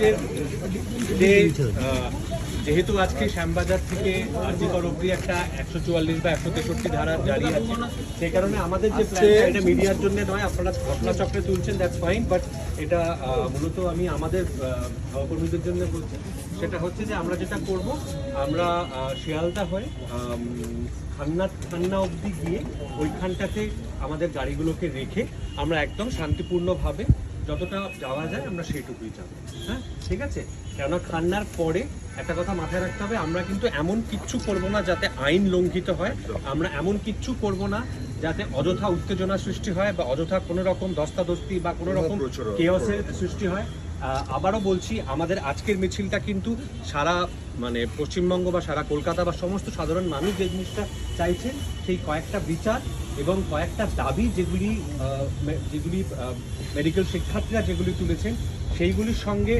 যে যেহেতু আজকে শ্যামবাজার থেকে আরজিকর অবধি একটা 144 বা 163 ধারা জারি আছে, সেই কারণে আমাদের যে প্ল্যান, এটা মিডিয়ার জন্য নয়, আপনারা ঘটনাচক্রে তুলছেন, দ্যাটস ফাইন, বাট এটা মূলত আমি আমাদের সহকর্মীদের জন্য বলছি। সেটা হচ্ছে যে আমরা যেটা করব, আমরা শিয়ালদা হয়ে খান্না অবধি গিয়ে ওইখানটাতে আমাদের গাড়িগুলোকে রেখে আমরা একদম শান্তিপূর্ণভাবে যতটা যাওয়া যায় আমরা সেইটুকুই যাবো। হ্যাঁ, ঠিক আছে? কেননা খান্নার পরে একটা কথা মাথায় রাখতে হবে, আমরা কিন্তু এমন কিচ্ছু করব না যাতে আইন লঙ্ঘিত হয়, আমরা এমন কিচ্ছু করব না যাতে অযথা উত্তেজনা সৃষ্টি হয় বা অযথা কোনো রকম ধস্তাধস্তি বা কোনো রকম কেওসের সৃষ্টি হয়। আবারও বলছি, আমাদের আজকের মিছিলটা কিন্তু সারা মানে পশ্চিমবঙ্গ বা সারা কলকাতা বা সমস্ত সাধারণ মানুষ যে জিনিসটা চাইছেন, সেই কয়েকটা বিচার এবং কয়েকটা দাবি যেগুলি মেডিকেল শিক্ষার্থীরা যেগুলি তুলেছেন, সেইগুলির সঙ্গে